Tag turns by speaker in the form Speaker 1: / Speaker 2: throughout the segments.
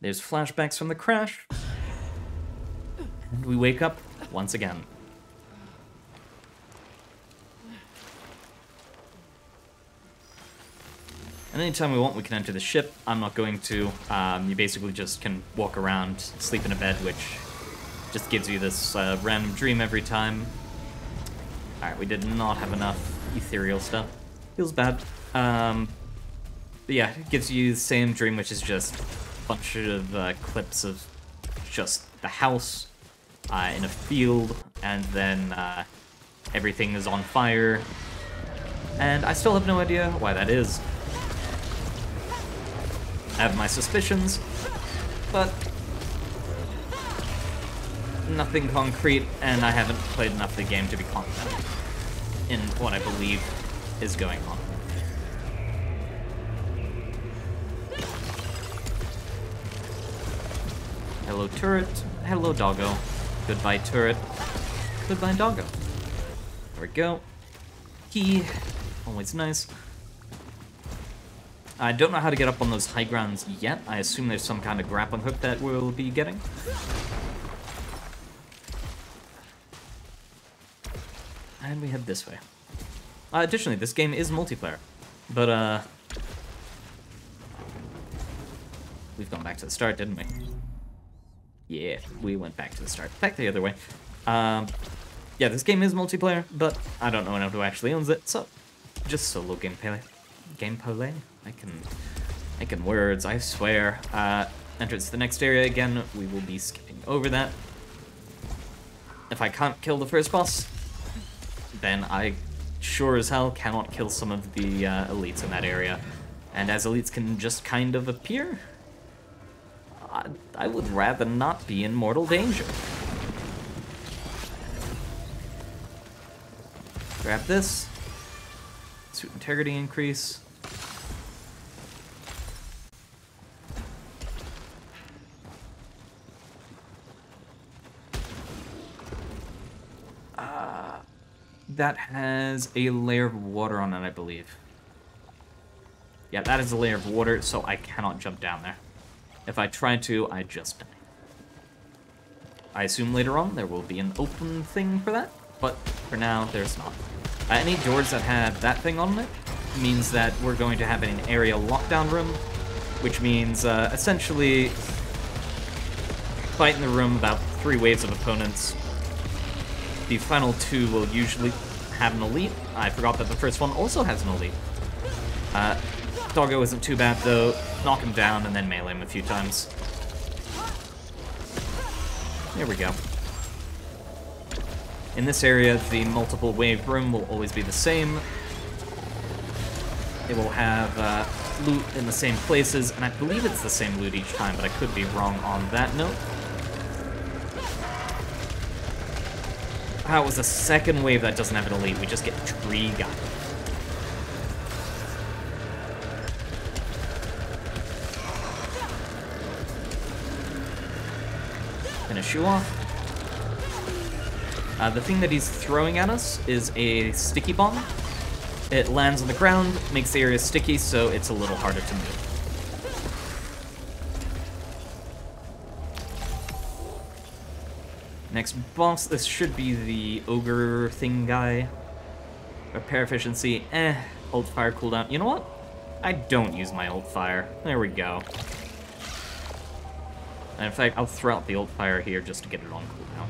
Speaker 1: There's flashbacks from the crash. And we wake up once again. And anytime we want, we can enter the ship. I'm not going to. You basically just can walk around, sleep in a bed, which just gives you this random dream every time. Alright, we did not have enough ethereal stuff. Feels bad. But yeah, it gives you the same dream, which is just a bunch of clips of just the house in a field, and then everything is on fire. And I still have no idea why that is. I have my suspicions, but nothing concrete, and I haven't played enough of the game to be confident in what I believe is going on. Hello, turret. Hello, doggo. Goodbye, turret. Goodbye, doggo. There we go. Key. Always nice. I don't know how to get up on those high grounds yet. I assume there's some kind of grappling hook that we'll be getting. And we head this way. Additionally, this game is multiplayer. But, we've gone back to the start, didn't we? Yeah, we went back to the start. Back the other way. Yeah, this game is multiplayer, but I don't know anyone who actually owns it, so just solo gameplay. Gameplay? I can words, I swear. Entrance to the next area again, we will be skipping over that. If I can't kill the first boss, then I sure as hell cannot kill some of the elites in that area. And as elites can just kind of appear, I would rather not be in mortal danger. Grab this. Suit integrity increase. That has a layer of water on it, I believe. Yeah, that is a layer of water, so I cannot jump down there. If I try to, I just die. I assume later on there will be an open thing for that, but for now, there's not. Any doors that have that thing on it means that we're going to have an area lockdown room, which means essentially fight in the room about 3 waves of opponents. The final 2 will usually have an elite. I forgot that the first one also has an elite. Doggo isn't too bad though. Knock him down and then melee him a few times. There we go. In this area, the multiple wave room will always be the same. It will have loot in the same places, and I believe it's the same loot each time, but I could be wrong on that note. It was the second wave that doesn't have an elite. We just get tree guy. Finish you off. The thing that he's throwing at us is a sticky bomb. It lands on the ground, makes the area sticky, so it's a little harder to move. Next boss, this should be the ogre thing guy. Repair efficiency, ult fire cooldown. You know what? I don't use my ult fire. There we go. And in fact, I'll throw out the ult fire here just to get it on cooldown.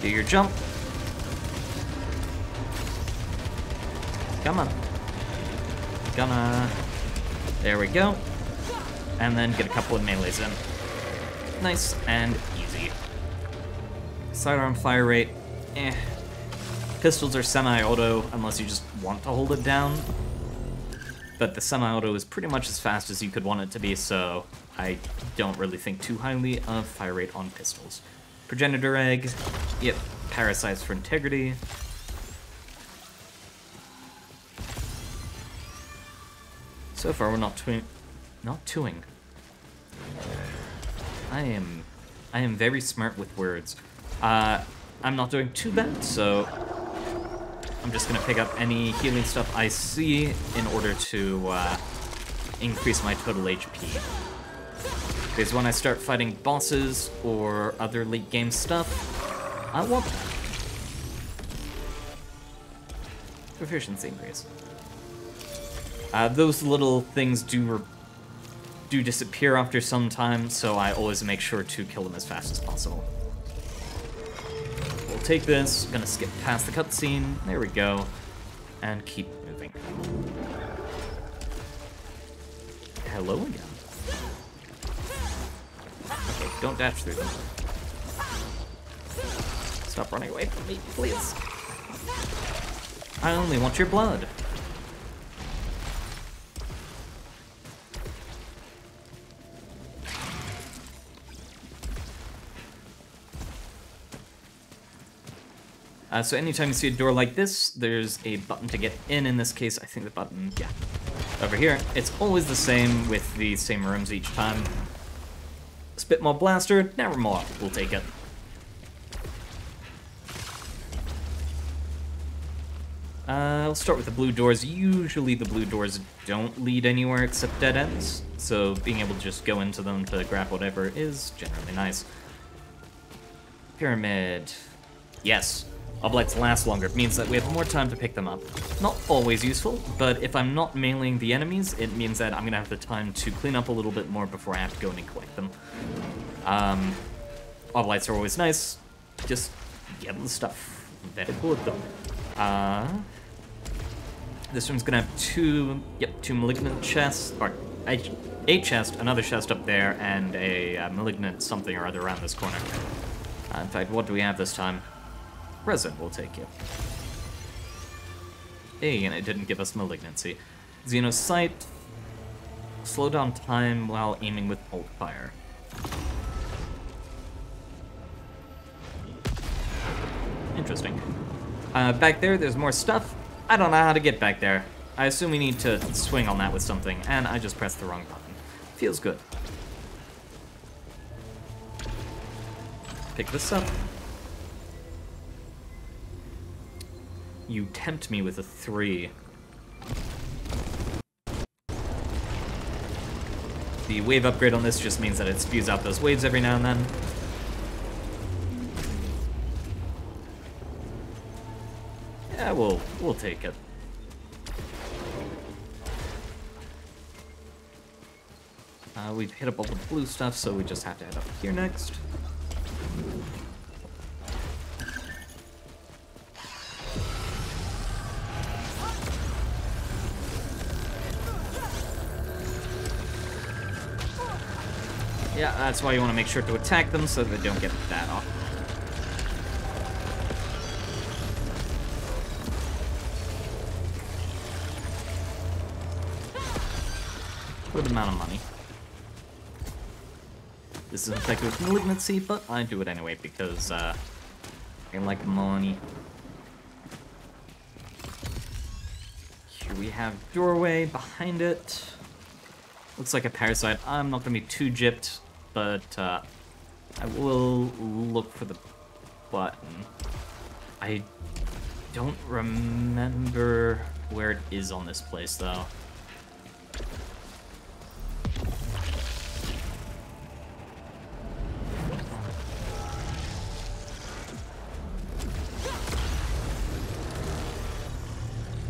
Speaker 1: Do your jump. Come on. Gonna... There we go. And then get a couple of melees in. Nice and easy. Sidearm fire rate, Pistols are semi-auto unless you just want to hold it down. But the semi-auto is pretty much as fast as you could want it to be, so I don't really think too highly of fire rate on pistols. Progenitor egg, yep, parasites for integrity. So far we're not toing. I am very smart with words. I'm not doing too bad, so I'm just gonna pick up any healing stuff I see in order to increase my total HP. Because when I start fighting bosses or other late game stuff, I want that. Proficiency increase. Those little things do disappear after some time, so I always make sure to kill them as fast as possible. We'll take this, gonna skip past the cutscene, there we go, and keep moving. Hello again. Okay, don't dash through them. Stop running away from me, please. I only want your blood. So anytime you see a door like this, there's a button to get in this case. I think the button, yeah, over here. It's always the same with the same rooms each time. Spitmaw Blaster, never more. We'll take it. I'll start with the blue doors. Usually the blue doors don't lead anywhere except dead ends, so being able to just go into them to grab whatever is generally nice. Pyramid. Yes. Oblights last longer. It means that we have more time to pick them up. Not always useful, but if I'm not mailing the enemies, it means that I'm going to have the time to clean up a little bit more before I have to go in and collect them. Oblights are always nice. Just get the stuff. Very good, though. This one's going to have two malignant chests, or a chest, another chest up there, and a malignant something or other around this corner. In fact, what do we have this time? Resin will take you. Hey, and it didn't give us malignancy. Xenosight. Slow down time while aiming with bolt fire. Interesting. Back there's more stuff. I don't know how to get back there. I assume we need to swing on that with something, and I just pressed the wrong button. Feels good. Pick this up. You tempt me with a 3. The wave upgrade on this just means that it spews out those waves every now and then. Yeah, we'll take it. We've hit up all the blue stuff, so we just have to head up here next. Yeah, that's why you want to make sure to attack them so they don't get that off. Good amount of money. This is infected with malignancy, but I do it anyway because I like money. Here we have doorway behind it. Looks like a parasite. I'm not gonna be too gypped, but I will look for the button. I don't remember where it is on this place, though.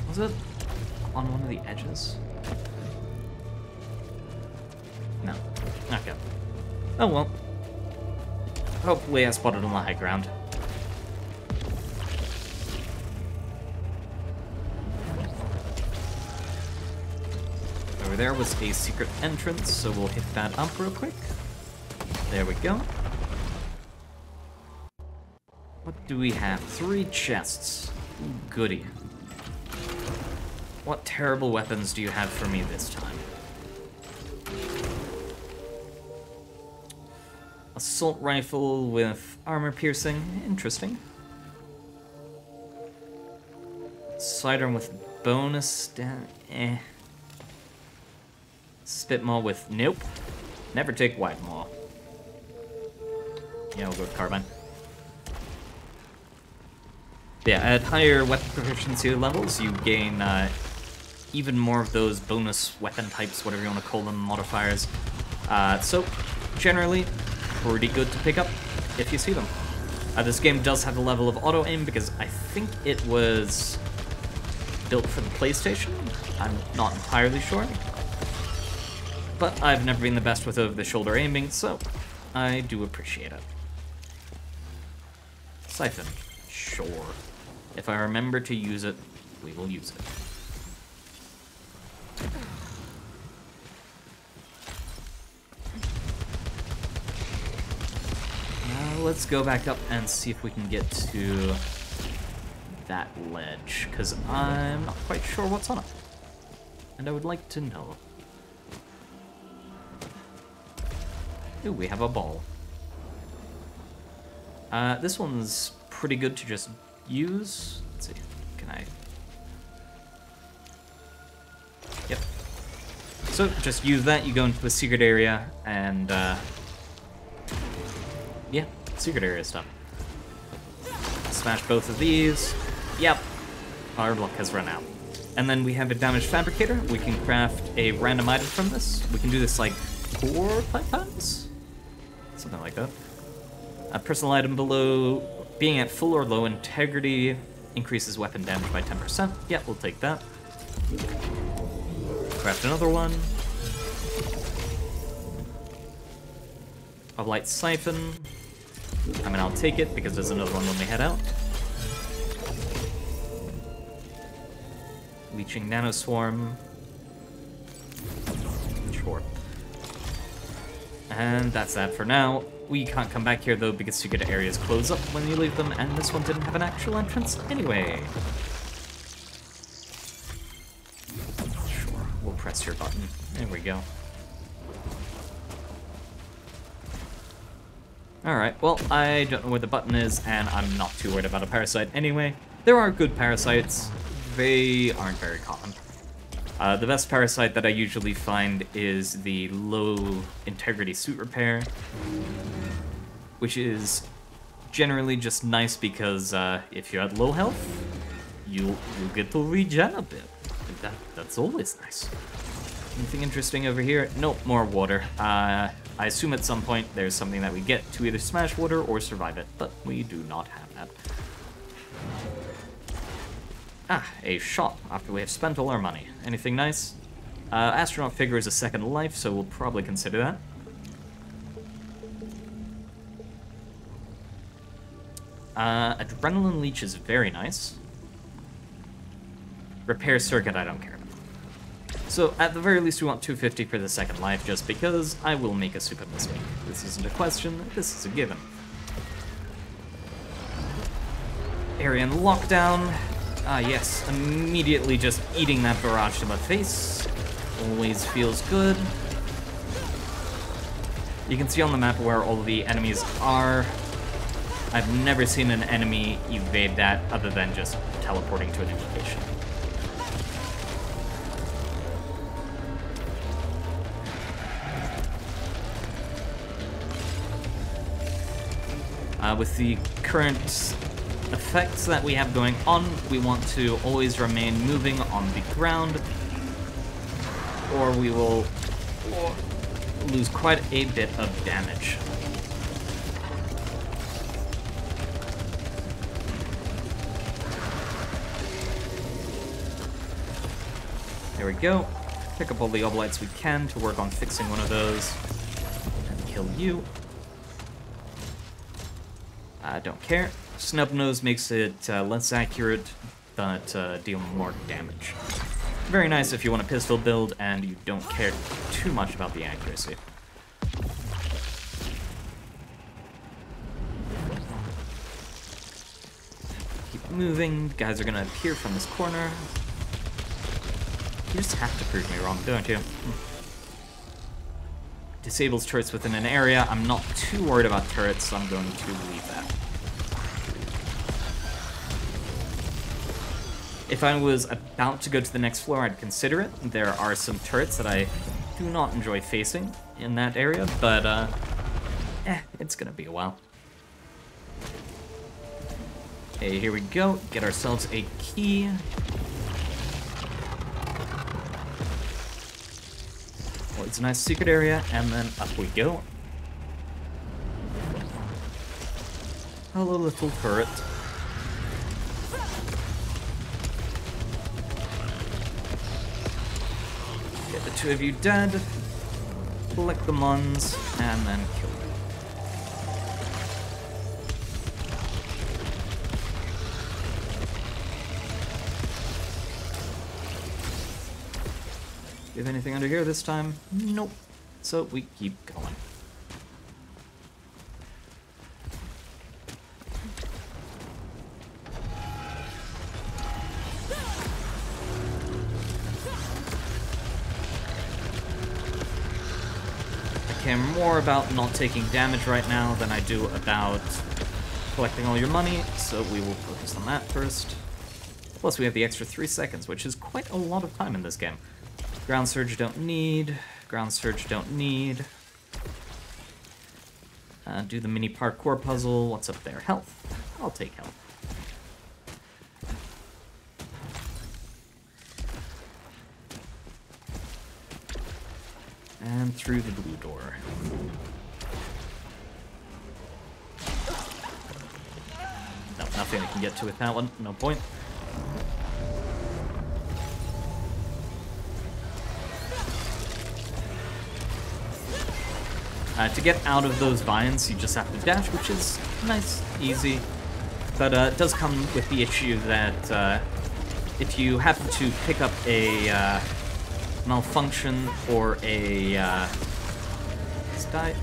Speaker 1: Was it on one of the edges? No. Okay. Oh well. Hopefully I spotted on the high ground. Over there was a secret entrance, so we'll hit that up real quick. There we go. What do we have? 3 chests. Ooh, goody. What terrible weapons do you have for me this time? Assault rifle with armor piercing. Interesting. Sidearm with bonus Spitmaw with nope. Never take wide maw. Yeah, we'll go with carbine. Yeah, at higher weapon proficiency levels, you gain even more of those bonus weapon types, whatever you want to call them, modifiers. So, generally, pretty good to pick up if you see them. This game does have a level of auto-aim because I think it was built for the PlayStation. I'm not entirely sure. But I've never been the best with over-the-shoulder aiming, so I do appreciate it. Siphon. Sure. If I remember to use it, we will use it. Let's go back up and see if we can get to that ledge, because I'm not quite sure what's on it. And I would like to know. Ooh, we have a ball. This one's pretty good to just use. Let's see, can I? Yep. So, just use that, you go into the secret area, and, yeah, secret area stuff. Smash both of these. Yep. Our luck has run out. And then we have a damage fabricator. We can craft a random item from this. We can do this like 4 or 5 times? Something like that. A personal item below being at full or low integrity increases weapon damage by 10%. Yeah, we'll take that. Craft another one. A light siphon. I mean, I'll take it because there's another one when we head out. Leeching nanoswarm. Sure. And that's that for now. We can't come back here though because secret areas close up when you leave them, and this one didn't have an actual entrance anyway. Sure, we'll press your button. There we go. Alright, well, I don't know where the button is, and I'm not too worried about a parasite anyway. There are good parasites. They aren't very common. The best parasite that I usually find is the low integrity suit repair, which is generally just nice because if you're at low health, you'll get to regen a bit. That's always nice. Anything interesting over here? Nope, more water. I assume at some point there's something that we get to either smash water or survive it, but we do not have that. Ah, a shop after we have spent all our money. Anything nice? Astronaut figure is a second life, so we'll probably consider that. Adrenaline leech is very nice. Repair circuit, I don't care. So, at the very least, we want 250 for the second life, just because I will make a stupid mistake. This isn't a question, this is a given. Area in lockdown. Ah, yes, immediately just eating that barrage to the face. Always feels good. You can see on the map where all the enemies are. I've never seen an enemy evade that other than just teleporting to an indication. With the current effects that we have going on, we want to always remain moving on the ground, or we will lose quite a bit of damage. There we go. Pick up all the obolites we can to work on fixing one of those, and kill you. I don't care. Snub-nose makes it less accurate, but deal more damage. Very nice if you want a pistol build and you don't care too much about the accuracy. Keep moving. Guys are gonna appear from this corner. You just have to prove me wrong, don't you? Disables turrets within an area. I'm not too worried about turrets, so I'm going to leave that. If I was about to go to the next floor, I'd consider it. There are some turrets that I do not enjoy facing in that area, but it's gonna be a while. Hey, here we go. Get ourselves a key. Well, it's a nice secret area, and then up we go. Hello, little turret. Get the two of you dead. Collect the muns, and then kill them. Do you have anything under here this time? Nope. So we keep going. I care more about not taking damage right now than I do about collecting all your money, so we will focus on that first. Plus we have the extra 3 seconds, which is quite a lot of time in this game. Ground Surge don't need. Ground Surge don't need. Do the mini parkour puzzle. What's up there? Health. I'll take health. And through the blue door. No, nothing I can get to with that one. No point. To get out of those vines, you just have to dash, which is nice, easy. But it does come with the issue that if you happen to pick up a malfunction or a... let's die.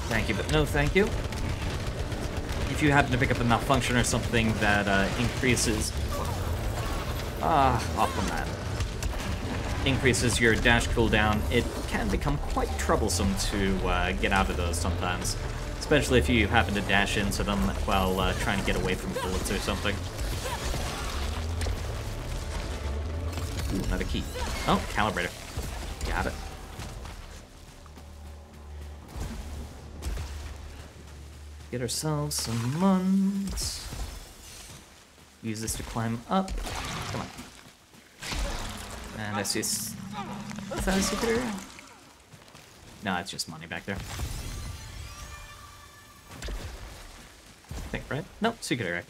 Speaker 1: Thank you, but no thank you. If you happen to pick up a malfunction or something that increases... off from that. Increases your dash cooldown, it can become quite troublesome to get out of those sometimes. Especially if you happen to dash into them while trying to get away from bullets or something. Ooh, another key. Oh, calibrator. Got it. Get ourselves some muns. Use this to climb up. Come on. And I see is that a secret area? No, it's just money back there. I think, right? Nope, secret area.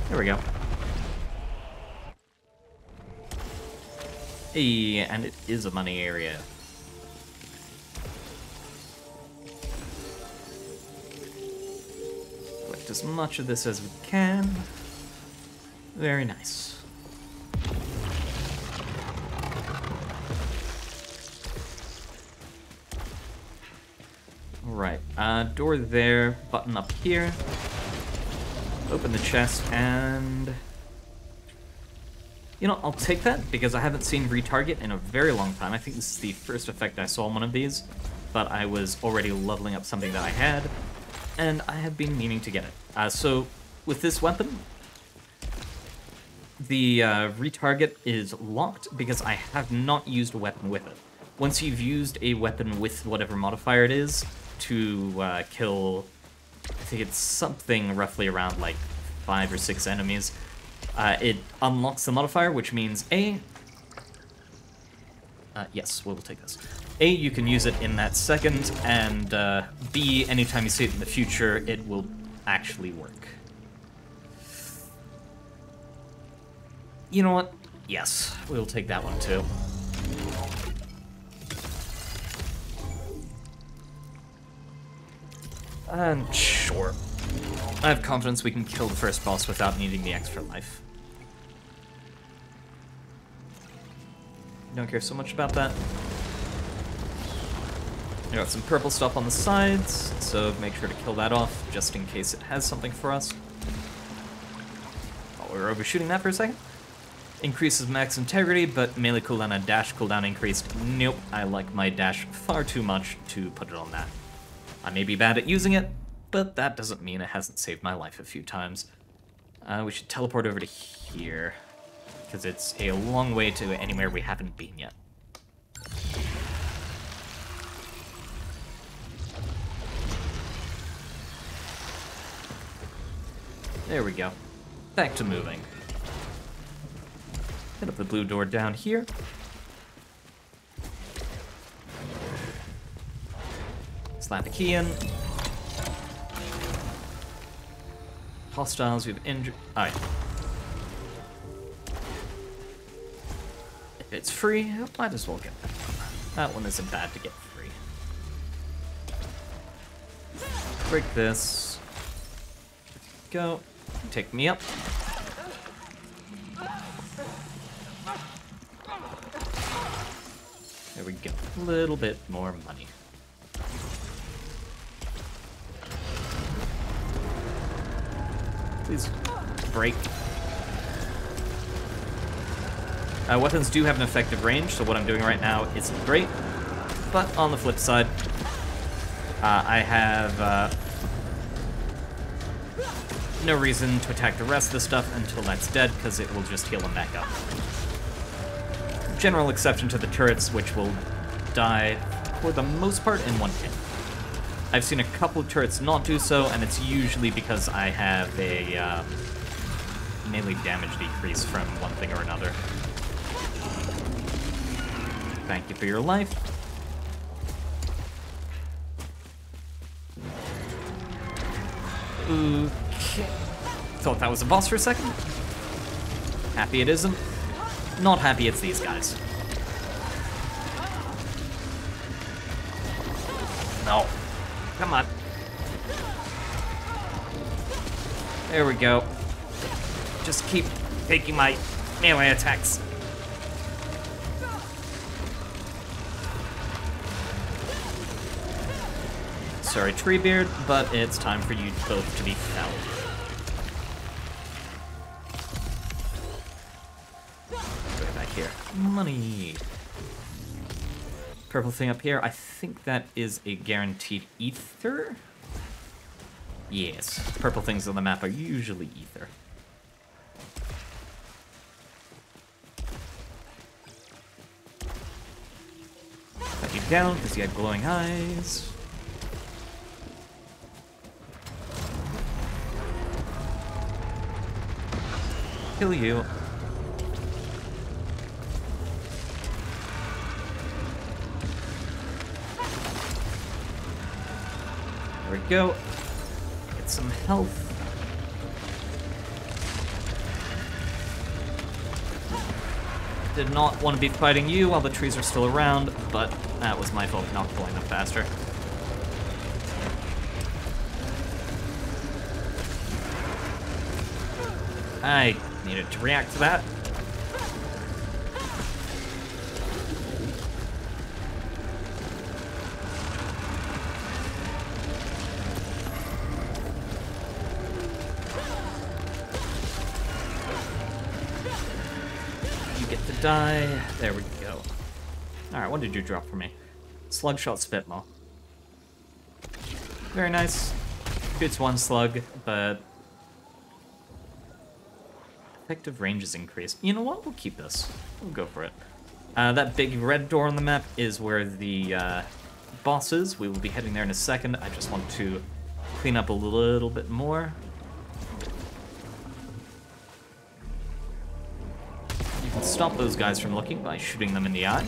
Speaker 1: There we go. Hey, and it is a money area. Collect as much of this as we can. Very nice. Right, door there, button up here. Open the chest, and... You know, I'll take that, because I haven't seen retarget in a very long time. I think this is the first effect I saw on one of these, but I was already leveling up something that I had, and I have been meaning to get it. So, with this weapon, the retarget is locked because I have not used a weapon with it. Once you've used a weapon with whatever modifier it is, to kill, I think it's something roughly around like 5 or 6 enemies, it unlocks the modifier, which means A, yes, we'll take this. A, you can use it in that second, and B, anytime you see it in the future, it will actually work. You know what? Yes, we'll take that one too. And sure. I have confidence we can kill the first boss without needing the extra life. Don't care so much about that. I got some purple stuff on the sides, so make sure to kill that off, just in case it has something for us. Oh, we're overshooting that for a second. Increases max integrity, but melee cooldown and dash cooldown increased. Nope, I like my dash far too much to put it on that. I may be bad at using it, but that doesn't mean it hasn't saved my life a few times. We should teleport over to here, because it's a long way to anywhere we haven't been yet. There we go. Back to moving. Hit up the blue door down here. Slap a key in. Hostiles we've injured. Alright. If it's free, might as well get that one. That one isn't bad to get free. Break this. Go. Take me up. There we go. A little bit more money. Please break. Weapons do have an effective range, so what I'm doing right now isn't great. But on the flip side, I have no reason to attack the rest of the stuff until that's dead, because it will just heal them back up. General exception to the turrets, which will die for the most part in one hit. I've seen a couple of turrets not do so, and it's usually because I have a melee damage decrease from one thing or another. Thank you for your life. Okay. Thought that was a boss for a second. Happy it isn't. Not happy it's these guys. No. Come on. There we go. Just keep taking my melee attacks. Sorry, Treebeard, but it's time for you both to be felled. Go back here. Money. Purple thing up here, I think that is a guaranteed ether? Yes, purple things on the map are usually ether. Cut you down because you have glowing eyes. Kill you. There we go. Get some health. Did not want to be fighting you while the trees are still around, but that was my fault not pulling them faster. I needed to react to that. You get to die. There we go. Alright, what did you drop for me? Slugshot Spitmaw. Very nice. Shoots one slug, but effective range is increased. You know what? We'll keep this. We'll go for it. That big red door on the map is where the boss is. We will be heading there in a second. I just want to clean up a little bit more. You can stop those guys from looking by shooting them in the eye.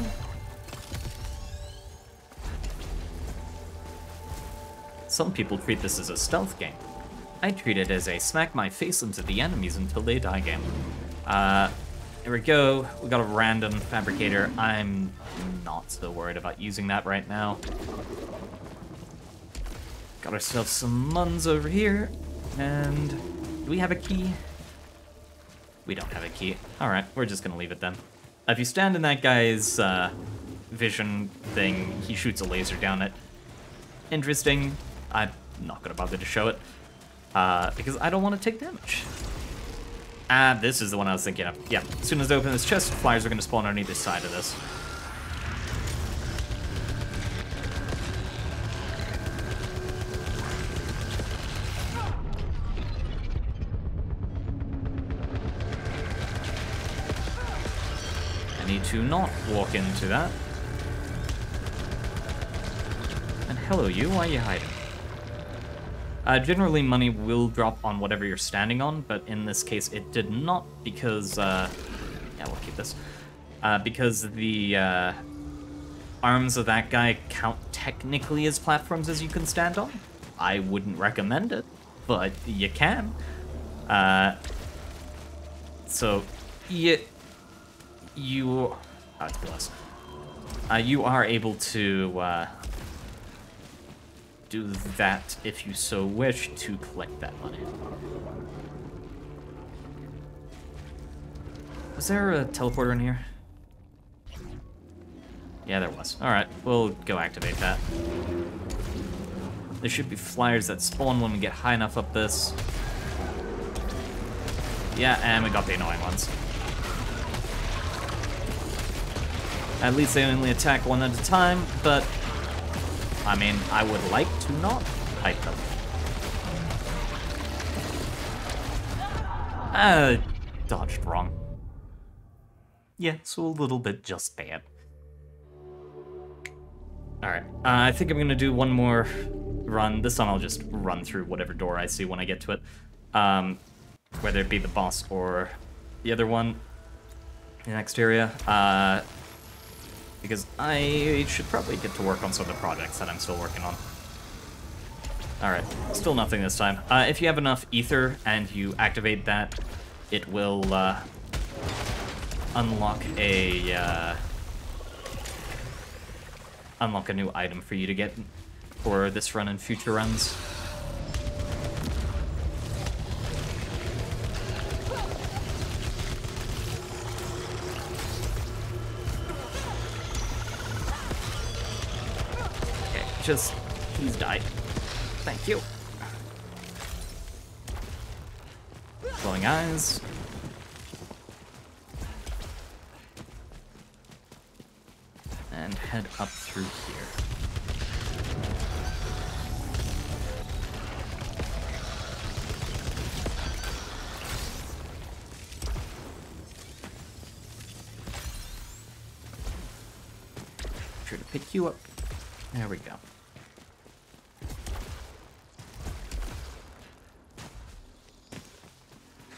Speaker 1: Some people treat this as a stealth game. I treat it as a smack my face into the enemies until they die game. There we go. We got a random fabricator. I'm not so worried about using that right now. Got ourselves some muns over here. And do we have a key? We don't have a key. Alright, we're just gonna leave it then. If you stand in that guy's vision thing, he shoots a laser down it. Interesting. I'm not gonna bother to show it. Because I don't want to take damage. This is the one I was thinking of. Yeah, as soon as I open this chest, flyers are going to spawn on either side of this. I need to not walk into that. And hello you, why are you hiding? Generally, money will drop on whatever you're standing on, but in this case, it did not because, yeah, we'll keep this. Because the arms of that guy count technically as platforms as you can stand on. I wouldn't recommend it, but you can. So, you are able to do that if you so wish to collect that money. Was there a teleporter in here? Yeah, there was. Alright, we'll go activate that. There should be flyers that spawn when we get high enough up this. Yeah, and we got the annoying ones. At least they only attack one at a time, but I mean, I would like to not fight them. Dodged wrong. Yeah, so a little bit just bad. Alright, I think I'm gonna do one more run. This time I'll just run through whatever door I see when I get to it. Whether it be the boss or the other one, the next area. Because I should probably get to work on some of the projects that I'm still working on. Alright, still nothing this time. If you have enough ether and you activate that, it will unlock a new item for you to get for this run and future runs. Just, please die. Thank you. Glowing eyes. And head up through here. Sure to pick you up. There we go.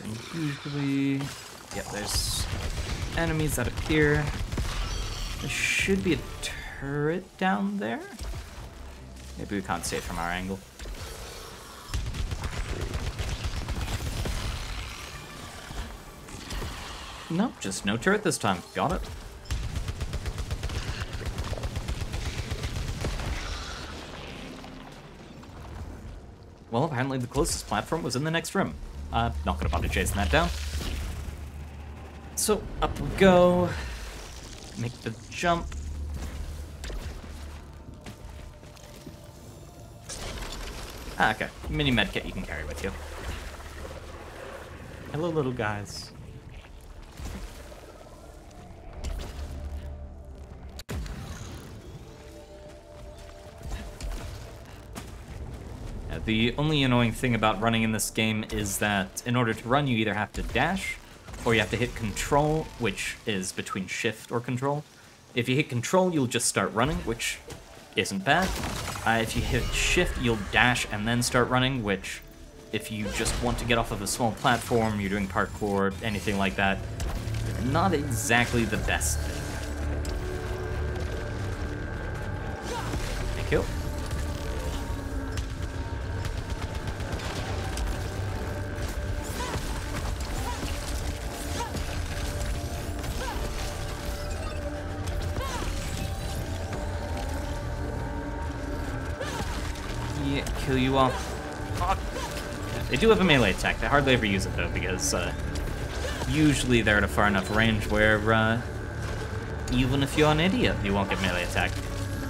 Speaker 1: And usually, yep, there's enemies that appear. There should be a turret down there. Maybe we can't see it from our angle. Nope, just no turret this time. Got it. Well, apparently the closest platform was in the next room. Not gonna bother chasing that down. So, up we go. Make the jump. Okay. Mini medkit you can carry with you. Hello, little guys. The only annoying thing about running in this game is that in order to run, you either have to dash, or you have to hit control, which is between shift or control. If you hit control, you'll just start running, which isn't bad. If you hit shift, you'll dash and then start running, which, if you just want to get off of a small platform, you're doing parkour, anything like that, not exactly the best thing. Thank you. Kill you off. Oh. They do have a melee attack. They hardly ever use it though, because usually they're at a far enough range where even if you're an idiot, you won't get melee attack.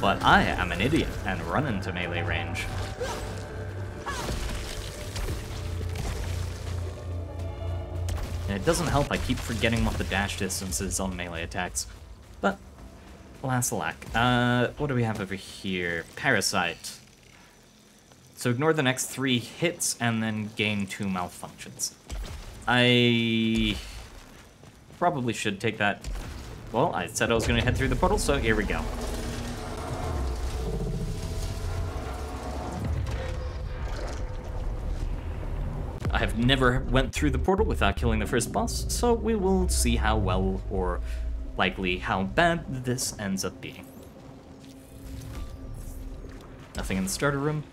Speaker 1: But I am an idiot and run into melee range. And it doesn't help, I keep forgetting what the dash distance is on melee attacks. But, alas alack. What do we have over here? Parasite. So ignore the next 3 hits and then gain 2 malfunctions. I probably should take that. Well, I said I was going to head through the portal, so here we go. I have never went through the portal without killing the first boss, so we will see how well or likely how bad this ends up being. Nothing in the starter room.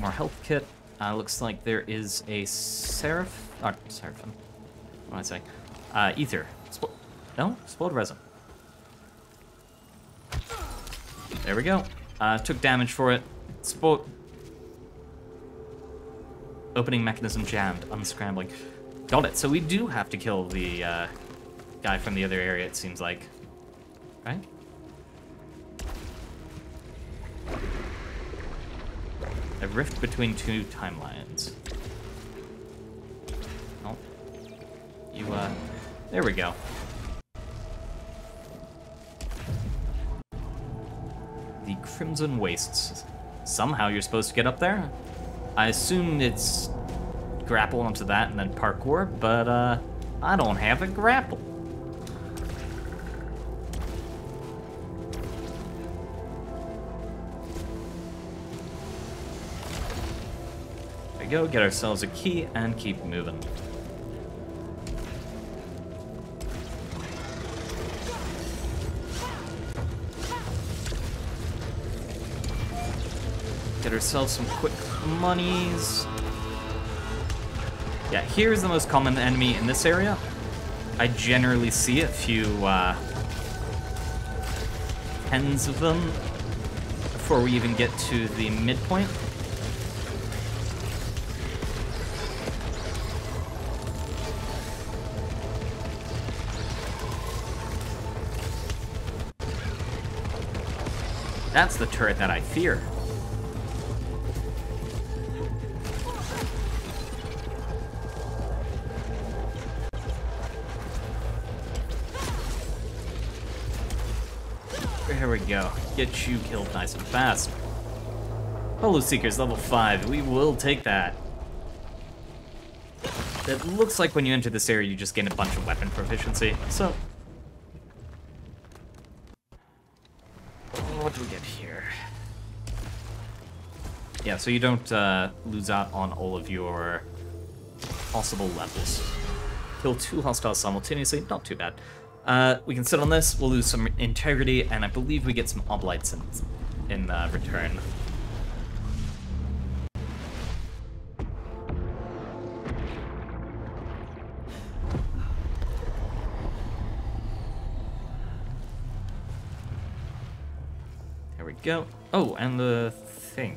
Speaker 1: More health kit. Looks like there is a Seraphim. What am I saying? Ether. No? Spoiled resin. There we go. Took damage for it. Opening mechanism jammed. Unscrambling. Got it. So we do have to kill the guy from the other area, it seems like. Right? A rift between two timelines. Oh. There we go. The Crimson Wastes. Somehow you're supposed to get up there. I assume it's grapple onto that and then parkour, but I don't have a grapple. There we go, get ourselves a key and keep moving. Get ourselves some quick monies. Yeah, here's the most common enemy in this area. I generally see a few tens of them before we even get to the midpoint. That's the turret that I fear. Here we go. Get you killed nice and fast. Holo Seekers, level 5. We will take that. It looks like when you enter this area, you just gain a bunch of weapon proficiency. So, what do we get here? Yeah, so you don't lose out on all of your possible levels. Kill 2 hostiles simultaneously, not too bad. We can sit on this, we'll lose some integrity, and I believe we get some oblites in return. There we go. Oh, and the thing.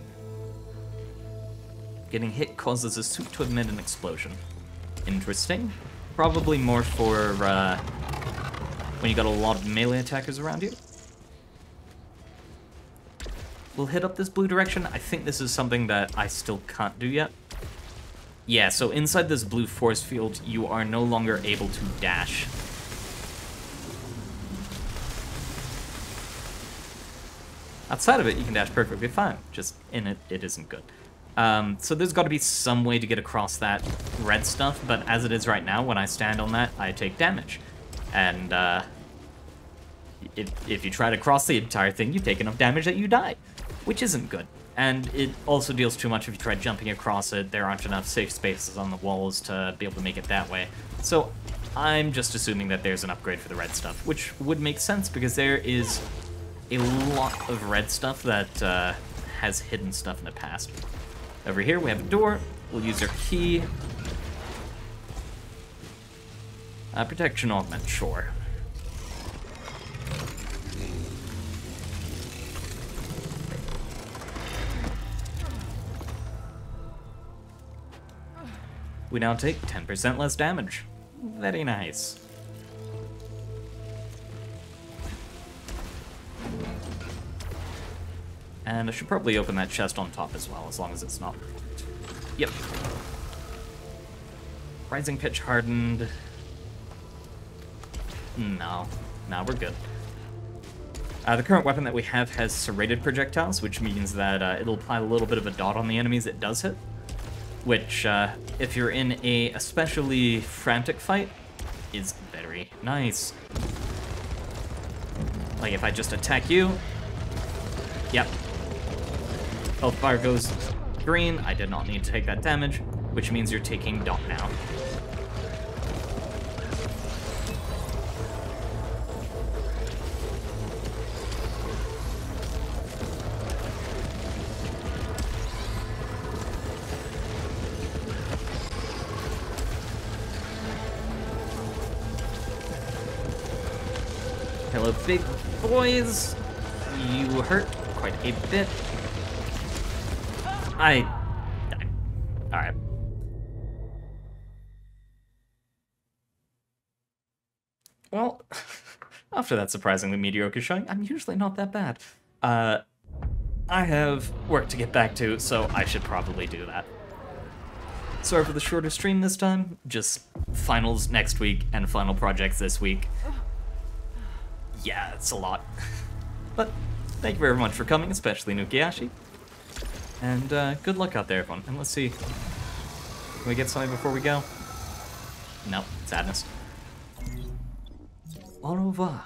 Speaker 1: Getting hit causes a suit to emit an explosion. Interesting. Probably more for when you got a lot of melee attackers around you. We'll hit up this blue direction. I think this is something that I still can't do yet. Yeah, so inside this blue force field, you are no longer able to dash. Outside of it, you can dash perfectly fine. Just in it, it isn't good. So there's got to be some way to get across that red stuff, but as it is right now, when I stand on that, I take damage. And if you try to cross the entire thing, you take enough damage that you die, which isn't good. And it also deals too much if you try jumping across it. There aren't enough safe spaces on the walls to be able to make it that way. So I'm just assuming that there's an upgrade for the red stuff, which would make sense because there is a lot of red stuff that has hidden stuff in the past. Over here we have a door. We'll use our key. Protection augment, sure. We now take 10% less damage. Very nice. And I should probably open that chest on top as well, as long as it's not. Yep. Rising pitch hardened. No, we're good. The current weapon that we have has serrated projectiles, which means that it'll apply a little bit of a dot on the enemies it does hit. Which, if you're in a especially frantic fight, is very nice. Like if I just attack you, yep, Health bar goes green. I did not need to take that damage, which means you're taking dot now. Hello, big boys. You hurt quite a bit. I died. Alright. Well, after that surprisingly mediocre showing, I'm usually not that bad. I have work to get back to, so I should probably do that. Sorry for the shorter stream this time. Just finals next week and final projects this week. Yeah, it's a lot. But thank you very much for coming, especially Nukiashi. And good luck out there, everyone. And let's see. Can we get something before we go? No, sadness. Au revoir.